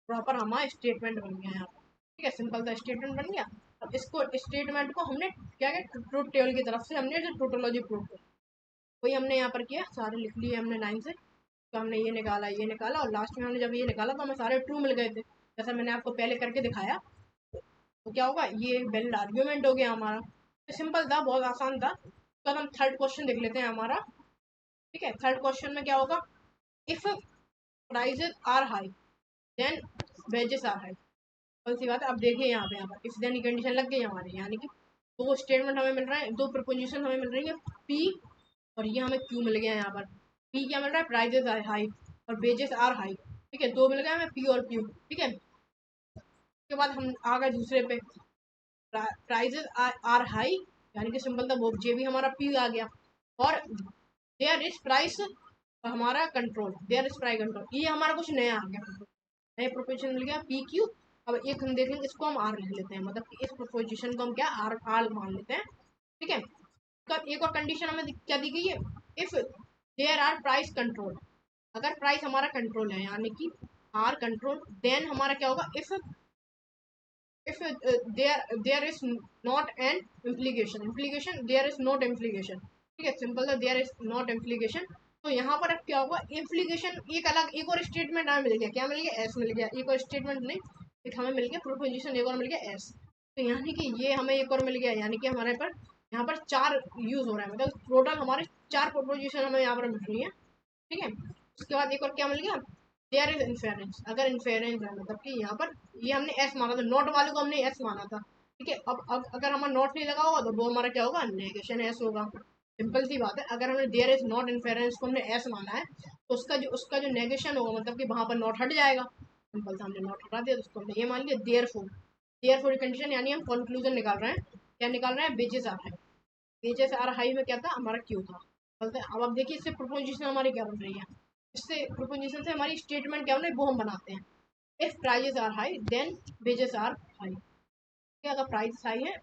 प्रॉपर हमारा स्टेटमेंट बन गया यहाँ पर। ठीक है, सिंपल सा स्टेटमेंट बन गया। अब इसको स्टेटमेंट को हमने क्या किया, ट्रूथ टेबल की तरफ से हमने टोटोलॉजी प्रूव कर, वही हमने यहाँ पर किया, सारे लिख लिए हमने लाइन से। तो हमने ये निकाला और लास्ट में हमने जब ये निकाला तो हमें सारे ट्रू मिल गए थे, जैसा मैंने आपको पहले करके दिखाया। तो क्या होगा, ये वैलिड आर्ग्यूमेंट हो गया हमारा। तो सिंपल था, बहुत आसान था। तो हम थर्ड क्वेश्चन देख लेते हैं हमारा। ठीक है, थर्ड क्वेश्चन में क्या होगा, if prices are high then wages are high. कौन सी बात है, अब देखिए यहाँ पर इफ देन की कंडीशन लग गई हमारी, यानी कि दो स्टेटमेंट हमें मिल रहा है, दो प्रपोजिशन हमें मिल रही है, पी और ये हमें क्यू मिल गया यहाँ पर। पी क्या मिल रहा है, प्राइजेस आर हाई और वेजेस आर हाई। ठीक है, दो मिल गए हमें, पी और क्यू। ठीक है, उसके बाद हम आ गए दूसरे पे, प्राइजेस आर हाई, यानी कि सिंपल था वो जे भी हमारा पी आ गया, और देयर इज प्राइस हमारा control, there is price control, ये हमारा कुछ नया आ गया, नया प्रोपोजिशन मिल गया पी क्यू। अब एक हम देख लेंगे, इसको हम आर लिख लेते हैं, मतलब कि इस प्रोपोजिशन को हम क्या आर आर मान लेते हैं। ठीक है, तो एक और कंडीशन हमें क्या दी गई है, if there are price control, अगर प्राइस हमारा कंट्रोल है, यानी कि आर कंट्रोल, देन हमारा क्या होगा, if there is not an implication there is not implication। ठीक है, सिंपल है, there is not implication। तो यहाँ पर अब क्या होगा, implication एक अलग, एक और स्टेटमेंट हमें मिल गया, क्या मिल गया, एस मिल गया, एक और स्टेटमेंट नहीं, एक हमें मिल गया प्रोपोजिशन, एक और मिल गया एस। तो यानी कि ये हमें एक और मिल गया, यानी कि हमारे पर यहाँ पर चार यूज हो रहा है, मतलब टोटल हमारे चार प्रोपोजिशन हमें यहाँ पर मिल रही है। ठीक है, उसके बाद एक और क्या मिल गया, देयर इज इन्फेरेंस, अगर इन्फेरेंस है, मतलब कि यहाँ पर ये हमने एस माना था, नॉट वाले को हमने एस माना था। ठीक है, अब अगर हमारा नॉट नहीं लगा होगा तो वो हमारा क्या होगा, नेगेशन एस होगा। सिंपल सी बात है, अगर हमने देयर इज नॉट इन्फेरेंस को हमने एस माना है, तो उसका जो नेगेशन होगा, मतलब कि वहां पर नॉट हट जाएगा। सिंपल सा हमने नॉट हटा दिया, तो उसको हमने ये मान लिया देयर फोर कंडीशन, यानी हम कंक्लूजन निकाल रहे हैं, क्या निकाल रहे हैं, wages are high. Wages are high में क्या था, हमारा क्यू था। अब देखिए इससे प्रोपोजिशन हमारी क्या बन रही है, इससे प्रोपोजिशन से हमारी स्टेटमेंट क्या बन रही है, वो हम बनाते हैं। If prices are high then wages are high. क्या, अगर प्राइस हाई है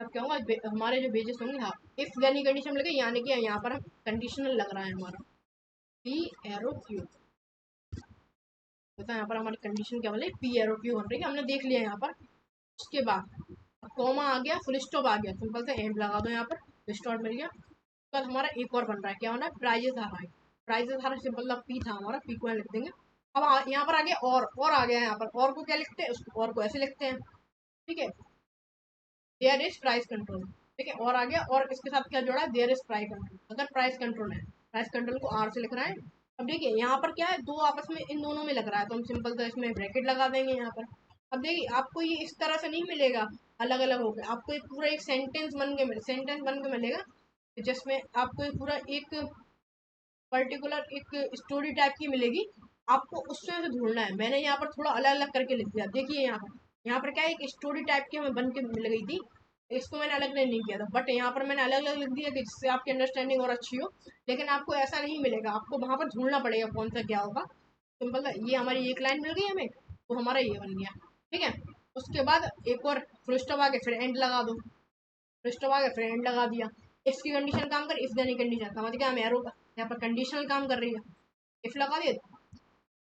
तब क्या होगा, हमारे जो वेजेस होंगे, हाँ, इफ देन कंडीशन लगे, यानी कि यहाँ पर हम कंडीशनल लग रहा है हमारा पी एरो क्यू, तो यहाँ पर हमारी कंडीशन क्या बन रही है, पी एरो क्यू बन रही है, हमने देख लिया यहाँ पर। उसके बाद कॉमा आ गया, फुल स्टॉप आ गया, सिंपल से एंड लगा दो यहाँ पर, फुल स्टॉप मिल गया। उसके बाद हमारा एक और बन रहा है, क्या होना है, prices are high. Prices are simple P था हमारा, पी को यहाँ लिख देंगे। अब यहाँ पर आ गया और आ गया, यहाँ पर और को क्या लिखते हैं, उसको और को ऐसे लिखते हैं। ठीक है, देयर इज प्राइस कंट्रोल। ठीक है, और आ गया, और इसके साथ क्या जोड़ा है, देयर इज प्राइस कंट्रोल, अगर प्राइस कंट्रोल है, प्राइस कंट्रोल को आर से लिख रहा है। अब देखिए यहाँ पर क्या है, दो आपस में इन दोनों में लग रहा है, तो हम सिंपल तो इसमें ब्रैकेट लगा देंगे यहाँ पर। अब देखिए आपको ये इस तरह से नहीं मिलेगा, अलग अलग हो गया, आपको एक पूरा एक सेंटेंस बन के मिलेगा, जिसमें आपको एक पूरा एक पर्टिकुलर एक स्टोरी टाइप की मिलेगी, आपको उसमें से ढूंढना है। मैंने यहाँ पर थोड़ा अलग अलग करके लिख दिया, देखिए यहाँ पर क्या है, एक स्टोरी टाइप की हमें बन के मिल गई थी, इसको मैंने अलग नहीं किया था, बट यहाँ पर मैंने अलग अलग लिख दिया कि जिससे आपकी अंडरस्टैंडिंग और अच्छी हो। लेकिन आपको ऐसा नहीं मिलेगा, आपको वहां पर ढूंढना पड़ेगा कौन सा क्या होगा। सिंपल है, ये हमारी एक लाइन मिल गई हमें, तो हमारा ये बन गया। ठीक है, उसके बाद एक और फुल स्टॉप आके फिर एंड लगा दो, फुल स्टॉप आके फिर एंड लगा दिया। इफ की कंडीशन काम कर, इफ देनी कंडीशन, समझ गया, हम एरो यहाँ पर कंडीशनल काम कर रही है, इफ लगा दिए,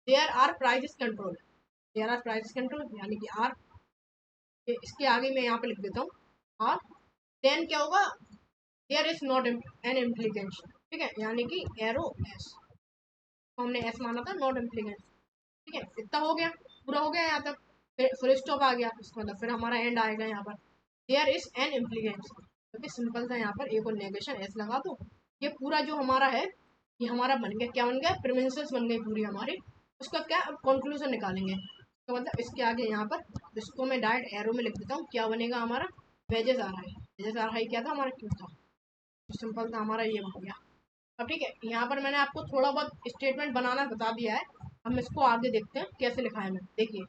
there are prices control, there are prices control, यानी कि आर, इसके आगे मैं यहाँ पे लिख देता हूँ आर, देन क्या होगा, there is not an implication. ठीक है, यानी कि एरो एस, तो हमने एस माना था, नॉट इम्प्लीकेशन। ठीक है, इतना हो गया, पूरा हो गया यहाँ तक। फिर फुल स्टॉप आ गया, इसका मतलब फिर हमारा एंड आएगा यहाँ पर, देयर इज एन इम्प्लीकेशन, क्योंकि सिंपल था, यहाँ पर एक और नेगेशन एस लगा दो। ये पूरा जो हमारा है, ये हमारा बन गया, क्या बन गया, प्रीमिसेस बन गई पूरी हमारी। उसका क्या अब कंक्लूजन निकालेंगे, तो मतलब इसके आगे यहाँ पर इसको मैं डायरेक्ट एरो में लिख देता हूँ। क्या बनेगा हमारा, वेजेस आ रहा है। वेजेस आ रहा है क्या था हमारा, क्यों था, सिंपल था हमारा, ये बन गया। अब ठीक है, यहाँ पर मैंने आपको थोड़ा बहुत स्टेटमेंट बनाना बता दिया है। हम इसको आगे देखते हैं कैसे लिखा है। मैं देखिए,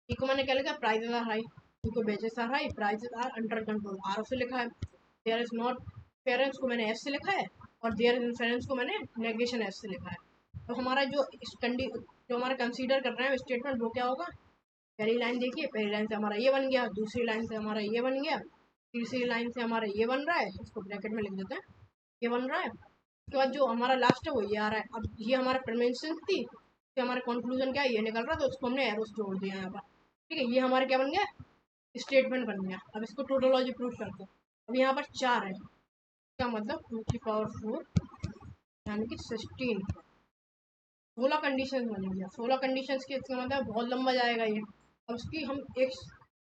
ई को मैंने क्या लिखा, प्राइजेस आर हाई, ई को wages are high, prices are under control, R से लिखा है। देयर इज नॉट फेरेंस को मैंने एस से लिखा है, और देयर इज इनफेरेंस को मैंने नेगेशन एस से लिखा है। तो हमारा जो जो हमारा कंसीडर कर रहे हैं स्टेटमेंट, वो क्या होगा। पहली लाइन देखिए, पहली लाइन से हमारा ये बन गया, दूसरी लाइन से हमारा ये बन गया, तीसरी लाइन से हमारा ये बन रहा है, इसको ब्रैकेट में लिख देते हैं, ये बन रहा है। उसके बाद जो हमारा लास्ट है वो ये आ रहा है। अब ये हमारा प्रीमेंशन थी, तो हमारा कंक्लूजन क्या है, ये निकल रहा है, तो उसको हमने एरोस जोड़ दिया यहाँ पर। ठीक है, ये हमारा क्या बन गया, स्टेटमेंट बन गया। अब इसको टोटोलॉजी प्रूफ करते हैं। अब यहाँ पर 4 है, क्या मतलब 2 की पावर 4 यानी कि 16, 16 कंडीशन बनेंगे। 16 कंडीशन के, इसका मतलब बहुत लंबा जाएगा ये। अब इसकी हम एक,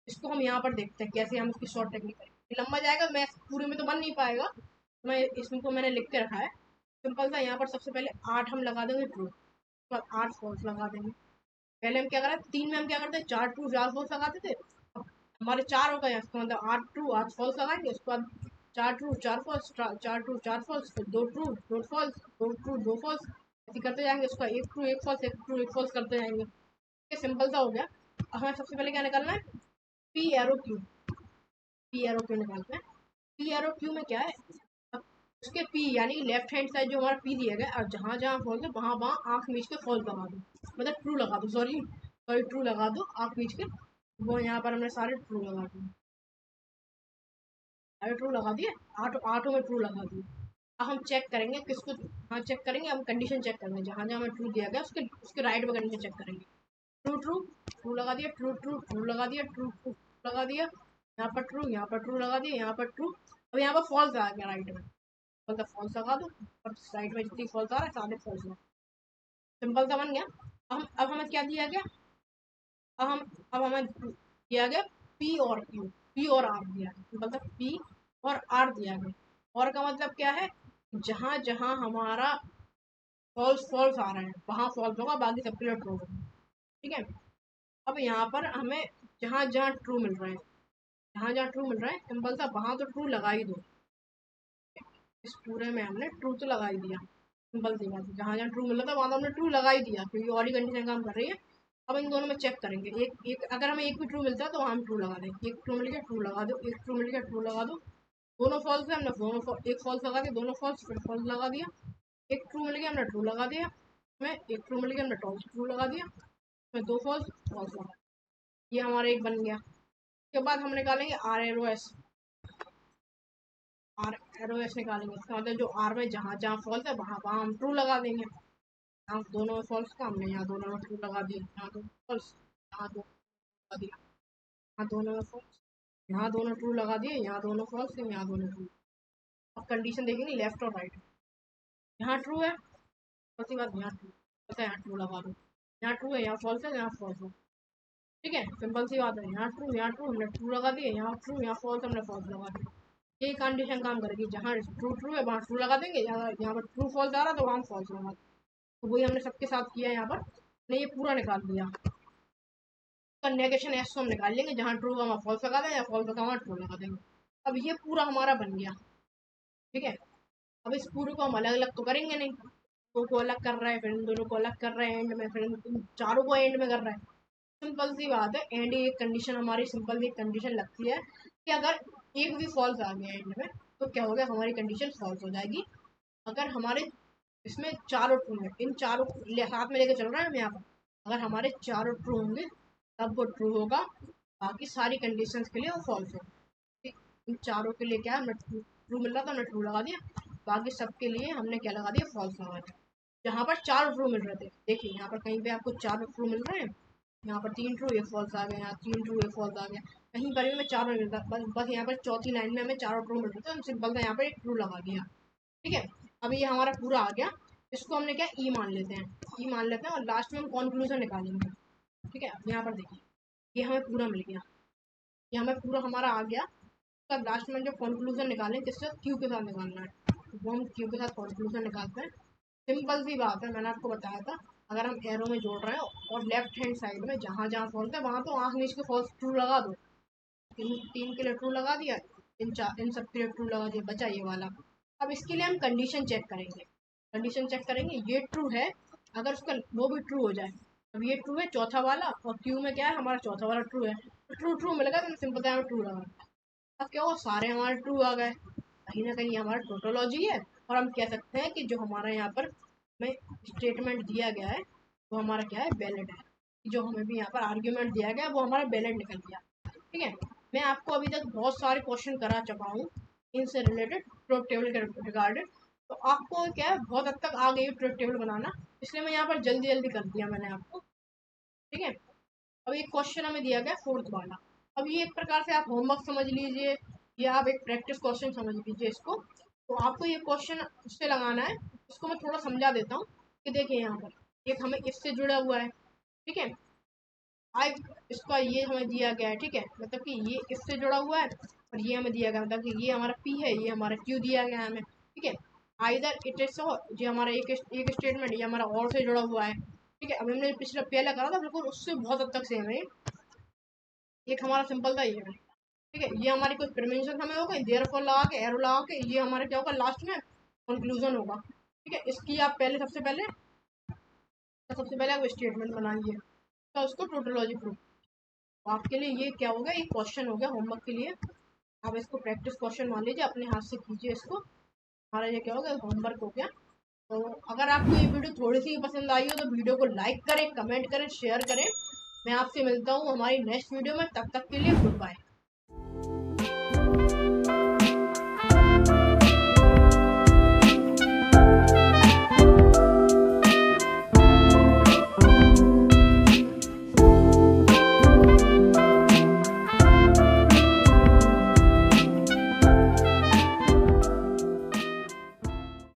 इसको हम यहाँ पर देखते हैं कैसे हम इसकी शॉर्ट टेक्निक करेंगे। लंबा जाएगा, मैं पूरे में तो बन नहीं पाएगा, मैं इसमें को मैंने लिख के रखा है। सिंपल सा, यहाँ पर सबसे पहले 8 हम लगा देंगे ट्रू, उसके बाद 8 फॉल्स लगा देंगे। पहले हम क्या करें, 3 में हम क्या करते हैं, 4 ट्रू 4 फॉल्स लगाते थे। अब हमारे 4 हो गए, इसका मतलब 8 ट्रू 8 फॉल्स लगाएंगे। उसके बाद 4 ट्रू 4 फॉल्स, 4 ट्रू 4 फॉल्स, फिर 2 ट्रू 2 फॉल्स, 2 ट्रू 2 फॉल्स, ऐसे करते जाएंगे। उसका 1 ट्रू 1 फॉल्स, 1 ट्रू 1 फॉल्स करते जाएंगे। ये सिंपल सा हो गया। अब हमें सबसे पहले क्या निकालना है, P arrow Q. P arrow Q निकालते हैं। पी एरो क्यू में क्या है, अब उसके पी यानी लेफ्ट हैंड साइड जो हमारा पी दिया गया, और जहाँ जहाँ फॉल्स है वहाँ वहाँ आँख मीच के फॉल्स लगा दो, मतलब ट्रू लगा दो, सॉरी सॉरी ट्रू लगा दो आँख मीच के। वो यहाँ पर हमने सारे ट्रू लगा दिए, सारे ट्रू लगा दिए, आठों में ट्रू लगा दिए। अब हम चेक करेंगे किसको, हाँ चेक करेंगे, हम कंडीशन चेक करेंगे, जहाँ जहाँ हमें ट्रू दिया गया उसके राइट में कंडीशन चेक करेंगे। ट्रू ट्रू ट्रू लगा दिया, ट्रू ट्रू ट्रू लगा दिया, ट्रू ट्रू लगा दिया, यहाँ पर ट्रू, यहाँ पर ट्रू लगा दिया, यहाँ पर ट्रू। अब यहाँ पर फॉल्स आ गया राइट में, मतलब फॉल्स लगा दो, और साइड में जितनी फॉल्स आ रहा है सारे फॉल्स लगा। सिंपल सा बन गया। अब हमें क्या दिया गया, अब हम अब हमें दिया गया पी और क्यू, पी और आर दिया गया, मतलब पी और आर दिया गया। और का मतलब क्या है, जहाँ जहाँ हमारा फॉल्स फॉल्स आ रहे हैं वहाँ फॉल्स होगा, बाकी सबके लिए ट्रू होगा। ठीक है, अब यहाँ पर हमें जहाँ जहाँ ट्रू मिल रहा है, जहाँ जहाँ ट्रू मिल रहा है, सिंपल सा वहाँ तो ट्रू लगा ही दो। इस पूरे में हमने ट्रू तो लगा ही दिया, सिंपल सी बात है, जहाँ जहाँ ट्रू मिल रहा था वहाँ तो हमने ट्रू लगा ही दिया, क्योंकि और ही कंडीशन काम कर रही है। अब इन दोनों में चेक करेंगे, एक एक अगर हमें एक भी ट्रू मिलता है तो हम ट्रू लगा देंगे। एक ट्रू मिल गया ट्रू लगा दो, एक ट्रू मिल गया ट्रू लगा दो। दोनों फॉल्स है, हमने दोनों एक फॉल्स लगा दिया, दोनों फॉल्स फिर फॉल्स लगा दिया। एक ट्रू मिल गया, हमने ट्रू लगा दिया। हमें एक ट्रू मिल गया, हमने ट्रू लगा दिया। हमें दो फॉल्स फॉल्स लगा दिया। ये हमारा एक बन गया। उसके बाद हम निकालेंगे R arrow S, R arrow S निकालेंगे। इसका मतलब जो आर में जहाँ जहाँ फॉल्स है वहाँ वहाँ हम ट्रू लगा देंगे। यहाँ दोनों में फॉल्स का हमने यहाँ दोनों में ट्रू लगा दिया, यहाँ दोनों फॉल्स, यहाँ दोनों लगा दिया, यहाँ दोनों में फॉल्स, यहाँ दोनों ट्रू लगा दिए, यहाँ दोनों फॉल्स, यहाँ दोनों ट्रू। अब कंडीशन देखेंगे लेफ्ट और राइट, यहाँ ट्रू है, उसके बाद यहाँ ट्रू, पता है यहाँ ट्रू लगा दो, यहाँ ट्रू है, यहाँ फॉल्स है, यहाँ फॉल्स है। ठीक है, सिंपल सी बात है, यहाँ ट्रू हमने ट्रू लगा दिए, यहाँ ट्रू यहाँ फॉल्स हमने फॉल्स लगा दिया। यही कंडीशन काम करेगी, जहाँ ट्रू ट्रू है वहाँ ट्रू लगा देंगे, यहाँ पर ट्रू फॉल्स आ रहा तो वहाँ फॉल्स लगा देंगे। तो वही हमने सबके साथ किया, यहाँ पर ने ये पूरा निकाल दिया। तो नेगेशन एस को हम निकाल लेंगे, जहाँ ट्रू का वहाँ फॉल्स लगा देंगे, फॉल्स का वहाँ ट्रू लगा देंगे। अब ये पूरा हमारा बन गया। ठीक है, अब इस पूरे को हम अलग अलग तो करेंगे नहीं, दो को अलग कर रहा है, फिर इन दोनों को अलग कर रहे हैं एंड में, फिर इन चारों को एंड में कर रहा है। सिंपल सी बात है, एंड एक कंडीशन हमारी सिंपल सी कंडीशन लगती है कि अगर एक भी फॉल्स आ गया एंड में तो क्या हो गया, हमारी कंडीशन फॉल्स हो जाएगी। अगर हमारे इसमें चारों ट्रू है, इन चारों साथ में लेके चल रहे हैं हम यहाँ पर, अगर हमारे चारों ट्रू होंगे तब वो ट्रू होगा, बाकी सारी कंडीशंस के लिए वो फॉल्स होगा। ठीक, इन चारों के लिए क्या, हमने ट्रू मिल रहा था हमने ट्रू लगा दिया, बाकी सबके लिए हमने क्या लगा दिया, फॉल्स लगा दिया। जहाँ पर चार ट्रू मिल रहे थे, देखिए यहाँ पर कहीं पे आपको चार ट्रू मिल रहे हैं, यहाँ पर 3 ट्रू एक फॉल्स आ गया, यहाँ 3 ट्रू एक फॉल्स आ गया, कहीं पर भी हमें चारों मिल रहा, बस यहाँ पर चौथी लाइन में हमें चारों ट्रू मिल रहे थे, हम सिंपल था यहाँ पर एक ट्रू लगा दिया। ठीक है, अभी ये हमारा पूरा आ गया, इसको हमने क्या ई मान लेते हैं, ई मान लेते हैं, और लास्ट में हम कंक्लूजन निकालेंगे। ठीक है, अब यहाँ पर देखिए ये हमें पूरा मिल गया, ये हमें पूरा हमारा आ गया। तब लास्ट में जो कंक्लूजन निकालें किससे, क्यू के साथ निकालना है, वो हम क्यू के साथ कंक्लूजन निकालते हैं। सिंपल सी बात है, मैंने आपको बताया था अगर हम एरो में जोड़ रहे हैं और लेफ्ट हैंड साइड में जहाँ जहाँ फॉल्स है वहाँ तो आँख नीच के फॉल्स ट्रू लगा दो। तीन के लिए ट्रू लगा दिया, इन सब के लिए ट्रू लगा दिया, बचा ये वाला। अब इसके लिए हम कंडीशन चेक करेंगे। कंडीशन चेक करेंगे, ये ट्रू है, अगर उसका वो भी ट्रू हो जाए। अब ये ट्रू है चौथा वाला, और क्यू में क्या है, हमारा चौथा वाला ट्रू है, तो ट्रू ट्रू मिलेगा तो सिंपल था ट्रू लगा। अब क्या हुआ, सारे हमारे ट्रू आ गए, कहीं ना कहीं हमारा टोटोलॉजी है। और हम कह सकते हैं कि जो हमारा यहाँ पर हमें स्टेटमेंट दिया गया है वो हमारा क्या है, वैलिड है। जो हमें भी यहाँ पर आर्ग्यूमेंट दिया गया है वो हमारा वैलिड निकल गया। ठीक है, मैं आपको अभी तक बहुत सारे क्वेश्चन करा चुका हूँ इनसे रिलेटेड, ट्रुथ टेबल के रिगार्डेड। तो आपको क्या है, बहुत हद तक आ गई ट्रुथ टेबल बनाना, इसलिए मैं यहाँ पर जल्दी जल्दी कर दिया मैंने आपको। ठीक है, अब एक क्वेश्चन हमें दिया गया फोर्थ वाला। अब ये एक प्रकार से आप होमवर्क समझ लीजिए या आप एक प्रैक्टिस क्वेश्चन समझ लीजिए इसको। तो आपको ये क्वेश्चन उससे लगाना है, इसको मैं थोड़ा समझा देता हूँ कि देखिए यहाँ पर एक हमें इससे जुड़ा हुआ है। ठीक है, आई इसका ये हमें दिया गया है। ठीक है, मतलब कि ये इससे जुड़ा हुआ है और ये हमें दिया गया, मतलब कि ये हमारा पी है, ये हमारा क्यू दिया गया है हमें। ठीक है, आइदर इट इज सो, ये हमारा एक स्टेटमेंट ये हमारा और से जुड़ा हुआ है। ठीक है, अब हमने पिछला पहला करा था बिल्कुल उससे बहुत हद तक सेम है। एक हमारा सिंपल था ये है। ठीक है, ये हमारी कुछ प्रीमेंशन हमें होगा, देयरफॉर लगा के एरो लगा के ये हमारा क्या होगा, लास्ट में कंक्लूजन होगा। ठीक है, इसकी आप पहले सबसे पहले आप स्टेटमेंट बनाइए तो उसको टोटोलॉजी प्रूफ। तो आपके लिए ये क्या होगा, एक क्वेश्चन हो गया होमवर्क के लिए। आप इसको प्रैक्टिस क्वेश्चन मान लीजिए, अपने हाथ से कीजिए इसको। हमारा ये क्या होगा, होमवर्क हो गया। तो अगर आपको ये वीडियो थोड़ी सी पसंद आई हो तो वीडियो को लाइक करें, कमेंट करें, शेयर करें। मैं आपसे मिलता हूँ हमारी नेक्स्ट वीडियो में, तब तक के लिए गुड बाय।